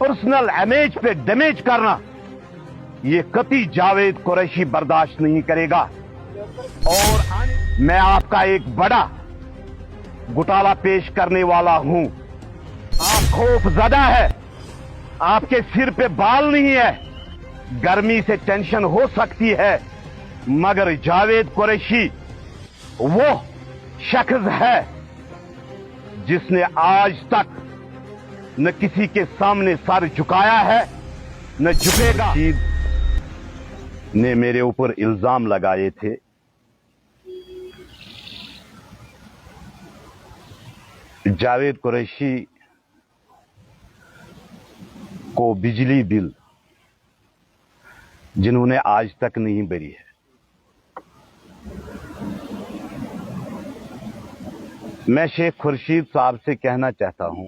Personal image पे damage करना, ये कभी जावेद कुरैशी बर्दाश्त नहीं करेगा। और मैं आपका एक बड़ा घोटाला पेश करने वाला हूं। आप खौफजदा है, आपके सिर पे बाल नहीं है, गर्मी से टेंशन हो सकती है, मगर जावेद कुरैशी वो शख्स है जिसने आज तक न किसी के सामने सर झुकाया है न झुकेगा। ने मेरे ऊपर इल्जाम लगाए थे, जावेद कुरैशी को बिजली बिल जिन्होंने आज तक नहीं भरी है, मैं शेख खुर्शीद साहब से कहना चाहता हूं,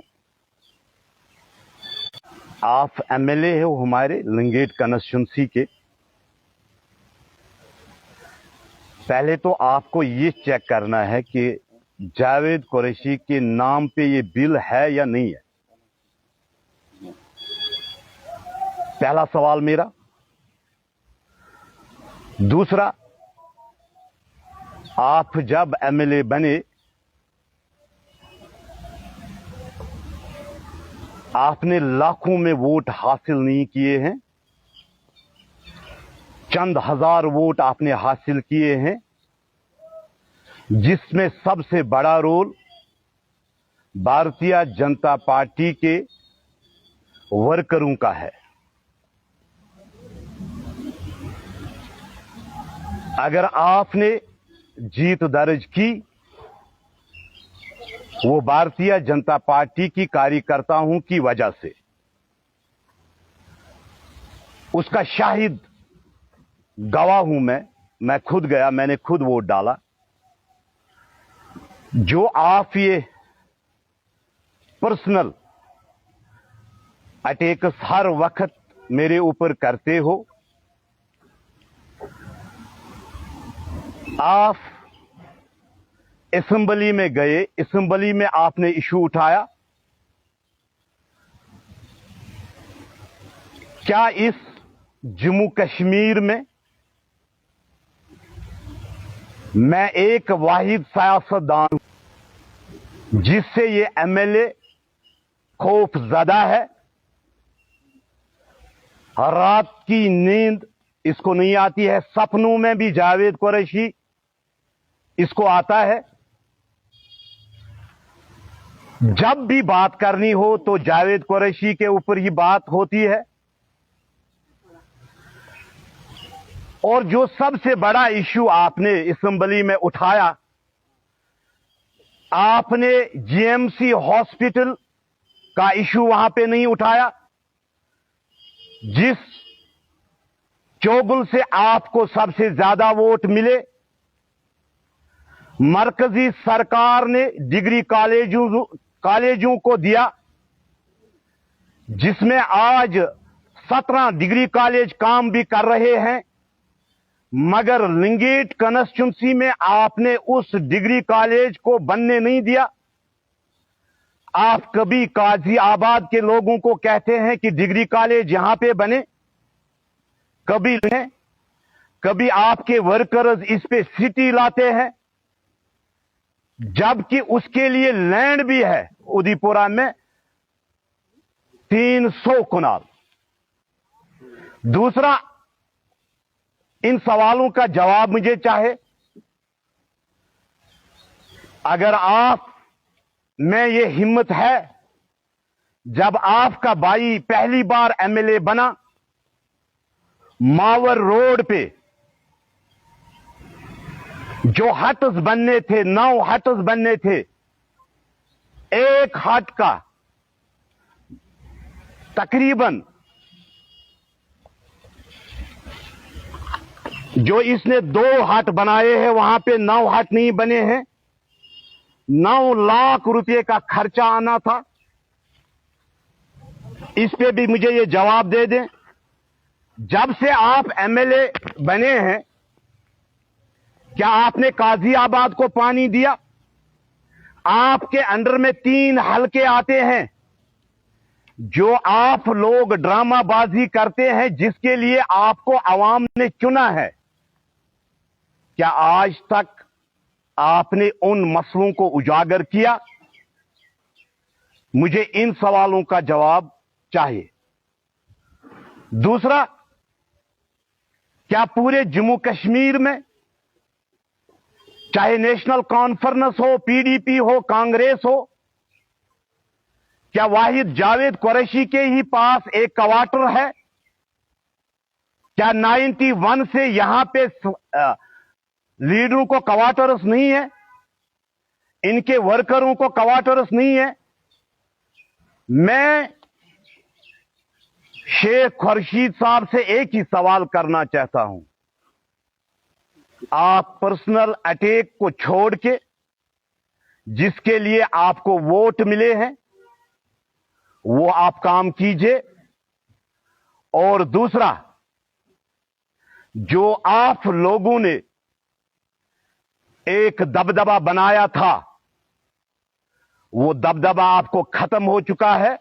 आप एमएलए हो हमारे लंगेट कॉन्स्टिट्यूंसी के, पहले तो आपको ये चेक करना है कि जावेद कुरैशी के नाम पे ये बिल है या नहीं है। पहला सवाल मेरा। दूसरा, आप जब एमएलए बने आपने लाखों में वोट हासिल नहीं किए हैं, चंद हजार वोट आपने हासिल किए हैं, जिसमें सबसे बड़ा रोल भारतीय जनता पार्टी के वर्करों का है। अगर आपने जीत दर्ज की, वो भारतीय जनता पार्टी की कार्यकर्ताओं की वजह से, उसका शाहिद गवाह हूं मैं खुद गया, मैंने खुद वोट डाला। जो आप ये पर्सनल अटैक्स हर वक्त मेरे ऊपर करते हो, आप असेंबली में गए, असेंबली में आपने इशू उठाया, क्या इस जम्मू कश्मीर में मैं एक वाहिद सियासतदान जिससे ये एमएलए खौफजदा है, रात की नींद इसको नहीं आती है, सपनों में भी जावेद कुरैशी इसको आता है, जब भी बात करनी हो तो जावेद कुरैशी के ऊपर ही बात होती है। और जो सबसे बड़ा इश्यू आपने असेंबली में उठाया, आपने जीएमसी हॉस्पिटल का इश्यू वहां पे नहीं उठाया, जिस चोगुल से आपको सबसे ज्यादा वोट मिले। मरकजी सरकार ने डिग्री कॉलेजों को दिया, जिसमें आज 17 डिग्री कॉलेज काम भी कर रहे हैं, मगर लिंगेट कॉन्स्टिट्यूंसी में आपने उस डिग्री कॉलेज को बनने नहीं दिया। आप कभी काजी आबाद के लोगों को कहते हैं कि डिग्री कॉलेज यहां पे बने, कभी नहीं, कभी आपके वर्कर्स इस पे सिटी लाते हैं, जबकि उसके लिए लैंड भी है उदयपुरा में 300 कनाल। दूसरा, इन सवालों का जवाब मुझे चाहे। अगर आप में ये हिम्मत है, जब आपका भाई पहली बार एमएलए बना, मावर रोड पे जो हट्स बनने थे, 9 हट्स बनने थे, एक हट का तकरीबन जो इसने 2 हट बनाए हैं, वहां पे 9 हट नहीं बने हैं। 9 लाख रुपए का खर्चा आना था। इस पे भी मुझे ये जवाब दे दें। जब से आप एमएलए बने हैं, क्या आपने काजी आबाद को पानी दिया? आपके अंडर में 3 हलके आते हैं, जो आप लोग ड्रामाबाजी करते हैं, जिसके लिए आपको आवाम ने चुना है, क्या आज तक आपने उन मसलों को उजागर किया? मुझे इन सवालों का जवाब चाहिए। दूसरा, क्या पूरे जम्मू कश्मीर में, चाहे नेशनल कॉन्फ्रेंस हो, पीडीपी हो, कांग्रेस हो, क्या वाहिद जावेद कुरैशी के ही पास एक क्वार्टर है? क्या 91 से यहां पे लीडरों को क्वार्टर्स नहीं है? इनके वर्करों को क्वार्टर्स नहीं है? मैं शेख खुर्शीद साहब से एक ही सवाल करना चाहता हूं। आप पर्सनल अटैक को छोड़ के, जिसके लिए आपको वोट मिले हैं, वो आप काम कीजिए। और दूसरा, जो आप लोगों ने एक दबदबा बनाया था, वो दबदबा आपको खत्म हो चुका है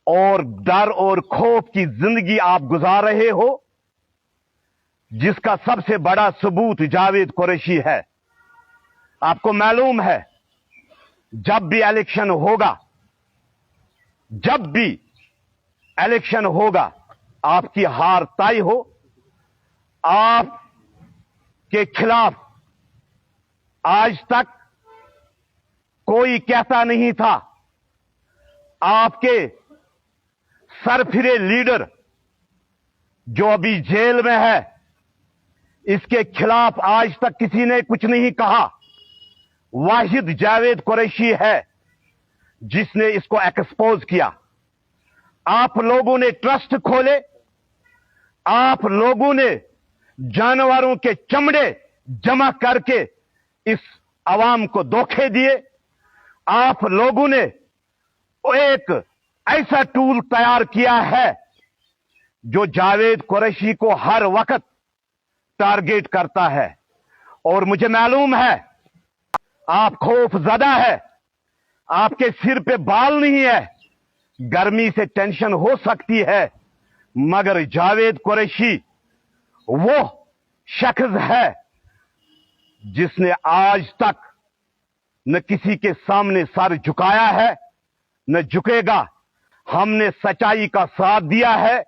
और डर और खौफ की जिंदगी आप गुजार रहे हो, जिसका सबसे बड़ा सबूत जावेद कुरैशी है। आपको मालूम है, जब भी इलेक्शन होगा, आपकी हार तय हो। आपके खिलाफ आज तक कोई कहता नहीं था। आपके सरफिरे लीडर जो अभी जेल में है, इसके खिलाफ आज तक किसी ने कुछ नहीं कहा। वाहिद जावेद कुरैशी है जिसने इसको एक्सपोज किया। आप लोगों ने ट्रस्ट खोले, आप लोगों ने जानवरों के चमड़े जमा करके इस आवाम को धोखे दिए। आप लोगों ने एक ऐसा टूल तैयार किया है जो जावेद कुरैशी को हर वक्त टारगेट करता है। और मुझे मालूम है, आप खौफ ज़दा है, आपके सिर पे बाल नहीं है, गर्मी से टेंशन हो सकती है, मगर जावेद कुरैशी वो शख्स है जिसने आज तक न किसी के सामने सर झुकाया है, न झुकेगा। हमने सच्चाई का साथ दिया है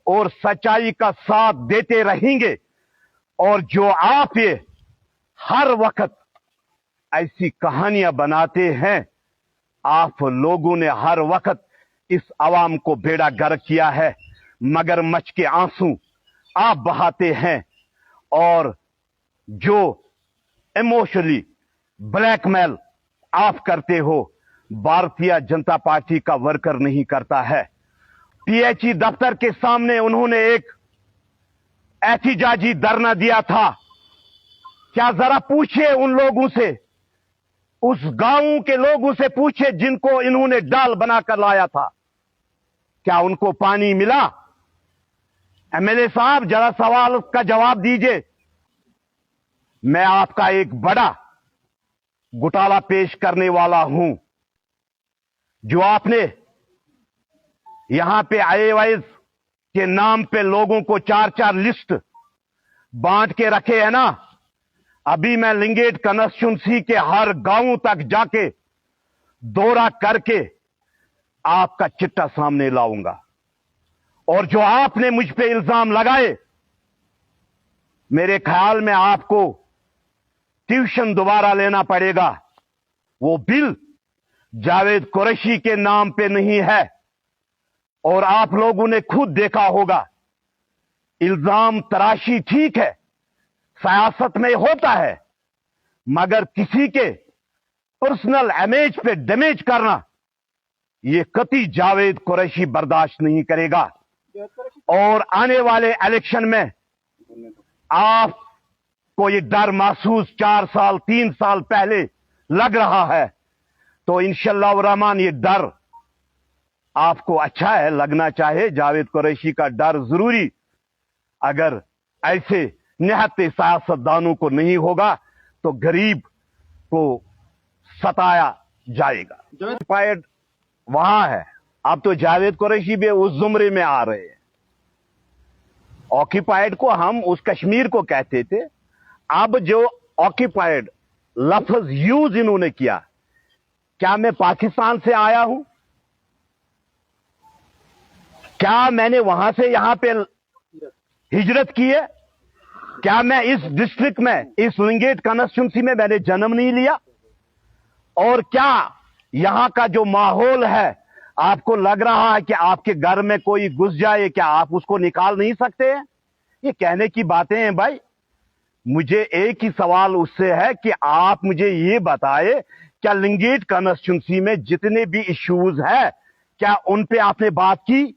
और सच्चाई का साथ देते रहेंगे। और जो आप ये हर वक्त ऐसी कहानियां बनाते हैं, आप लोगों ने हर वक्त इस आवाम को बेड़ा गर्क किया है, मगरमच्छ के आंसू आप बहाते हैं। और जो इमोशनली ब्लैकमेल आप करते हो, भारतीय जनता पार्टी का वर्कर नहीं करता है। पीएचई दफ्तर के सामने उन्होंने एक एहतिजाजी धरना दिया था। क्या जरा पूछिए उन लोगों से, उस गांव के लोगों से पूछिए जिनको इन्होंने डाल बनाकर लाया था, क्या उनको पानी मिला? एमएलए साहब, जरा सवाल का जवाब दीजिए। मैं आपका एक बड़ा घोटाला पेश करने वाला हूं। जो आपने यहां पे आईएवाईज के नाम पे लोगों को 4-4 लिस्ट बांट के रखे हैं ना, अभी मैं लिंगेट कंस्टिट्यूंसी के हर गांव तक जाके दौरा करके आपका चिट्ठा सामने लाऊंगा। और जो आपने मुझ पे इल्जाम लगाए, मेरे ख्याल में आपको ट्यूशन दोबारा लेना पड़ेगा। वो बिल जावेद कुरैशी के नाम पे नहीं है। और आप लोगों ने खुद देखा होगा, इल्जाम तराशी ठीक है, सियासत में होता है, मगर किसी के पर्सनल इमेज पे डैमेज करना, ये कतई जावेद कुरैशी बर्दाश्त नहीं करेगा। और आने वाले इलेक्शन में आपको ये डर महसूस 4 साल 3 साल पहले लग रहा है, तो इंशाअल्लाह रहमान ये डर आपको अच्छा है, लगना चाहे। जावेद कुरैशी का डर जरूरी, अगर ऐसे निहत्ते सियासतदानों को नहीं होगा तो गरीब को सताया जाएगा। पैड वहां है, अब तो जावेद कुरैशी भी उस जुमरे में आ रहे हैं। ऑक्यूपाइड को हम उस कश्मीर को कहते थे, अब जो ऑक्यूपाइड लफ्ज यूज इन्होंने किया, क्या मैं पाकिस्तान से आया हूं? क्या मैंने वहां से यहां पे हिजरत की है? क्या मैं इस डिस्ट्रिक्ट में, इस लिंगेट कॉन्स्टिट्यूंसी में मैंने जन्म नहीं लिया? और क्या यहां का जो माहौल है, आपको लग रहा है कि आपके घर में कोई घुस जाए, क्या आप उसको निकाल नहीं सकते हैं? ये कहने की बातें हैं भाई। मुझे एक ही सवाल उससे है कि आप मुझे ये बताए, क्या लिंगेट कॉन्स्टिट्यूंसी में जितने भी इश्यूज है, क्या उन पे आपने बात की?